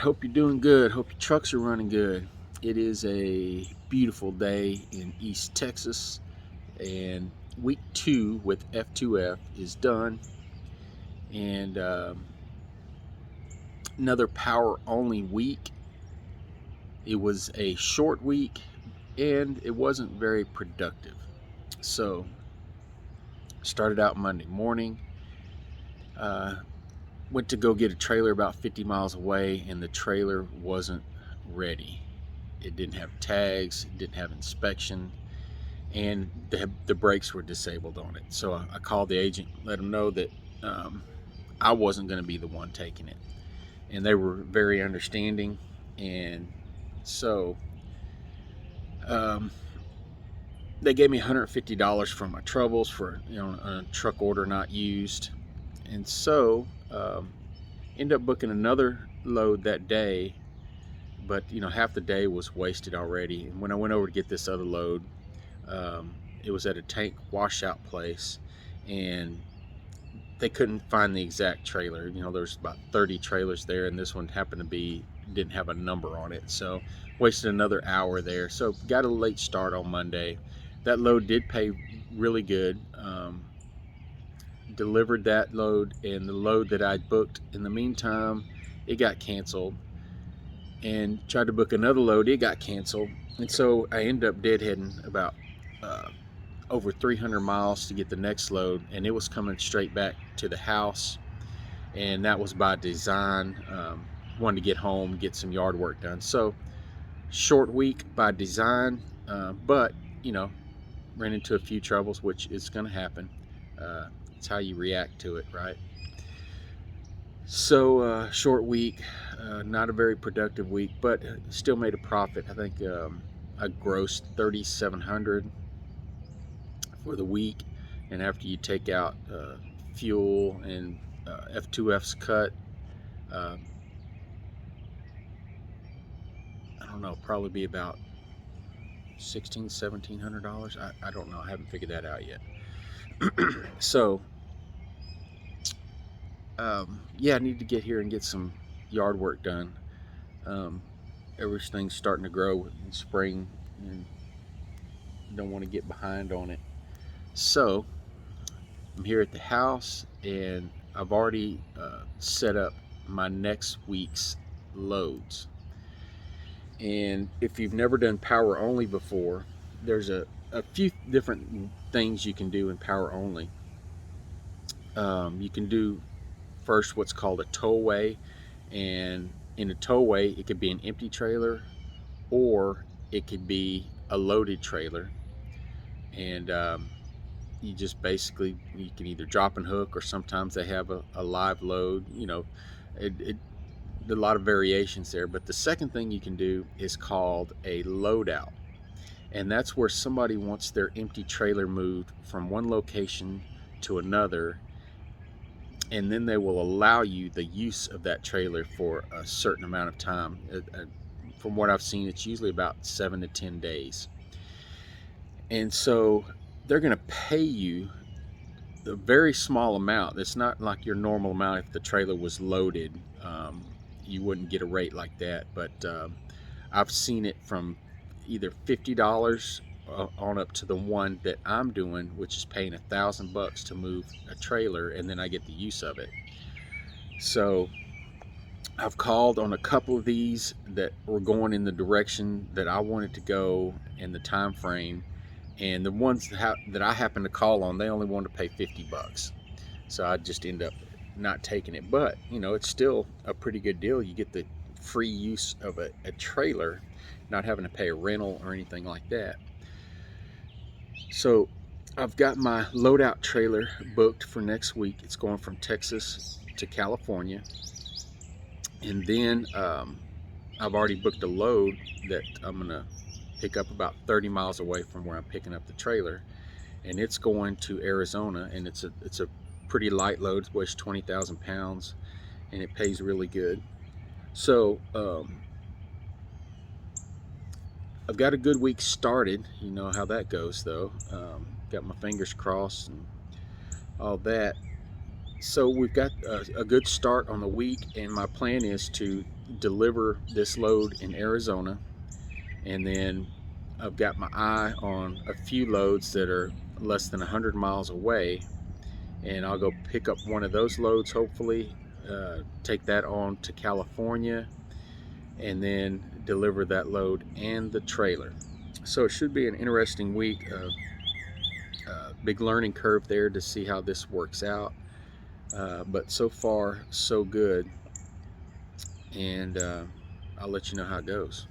Hope you're doing good. Hope your trucks are running good. It is a beautiful day in East Texas, and week 2 with F2F is done. And another power only week. It was a short week and it wasn't very productive. So, started out Monday morning. Went to go get a trailer about 50 miles away, and the trailer wasn't ready. It didn't have tags, it didn't have inspection, and the brakes were disabled on it. So I called the agent, let him know that I wasn't going to be the one taking it, and they were very understanding. And so they gave me $150 for my troubles for a truck order not used, and so ended up booking another load that day. But half the day was wasted already. And when I went over to get this other load, it was at a tank washout place, and they couldn't find the exact trailer. There's about 30 trailers there, and this one happened to didn't have a number on it, so wasted another hour there. So got a late start on Monday. That load did pay really good. Delivered that load, and the load that I booked in the meantime, it got canceled. And tried to book another load, it got canceled. And so I ended up deadheading about over 300 miles to get the next load, and it was coming straight back to the house, and that was by design. Wanted to get home, get some yard work done. So short week by design, but ran into a few troubles, which is going to happen. It's how you react to it, right? So short week, not a very productive week, but still made a profit. I think I grossed $3,700 for the week, and after you take out fuel and F2F's cut, I don't know, probably be about $1,700. I don't know. I haven't figured that out yet. So yeah, I need to get here and get some yard work done. Everything's starting to grow in spring, and don't want to get behind on it. So I'm here at the house, and I've already set up my next week's loads. And if you've never done power only before, there's a few different things you can do in power only. You can do first what's called a towaway, and in a towaway it could be an empty trailer or it could be a loaded trailer, and you just basically, you can either drop and hook, or sometimes they have a live load. A lot of variations there. But the second thing you can do is called a loadout, and that's where somebody wants their empty trailer moved from one location to another, and then they will allow you the use of that trailer for a certain amount of time. From what I've seen, it's usually about 7 to 10 days. And so they're going to pay you a very small amount. It's not like your normal amount. If the trailer was loaded, you wouldn't get a rate like that. But I've seen it from either $50 on up to the one that I'm doing, which is paying $1,000 to move a trailer, and then I get the use of it. So I've called on a couple of these that were going in the direction that I wanted to go in the time frame, and the ones that I happened to call on, they only wanted to pay $50. So I just end up not taking it. But it's still a pretty good deal. You get the free use of a trailer, not having to pay a rental or anything like that. So I've got my loadout trailer booked for next week. It's going from Texas to California. And then I've already booked a load that I'm gonna pick up about 30 miles away from where I'm picking up the trailer, and it's going to Arizona, and it's a pretty light load. It weighs 20,000 pounds, and it pays really good. So I've got a good week started. You know how that goes, though. Got my fingers crossed and all that. So we've got a good start on the week, and my plan is to deliver this load in Arizona, and then I've got my eye on a few loads that are less than 100 miles away, and I'll go pick up one of those loads, hopefully take that on to California, and then deliver that load and the trailer. So it should be an interesting week. Big learning curve there to see how this works out, but so far so good, and I'll let you know how it goes.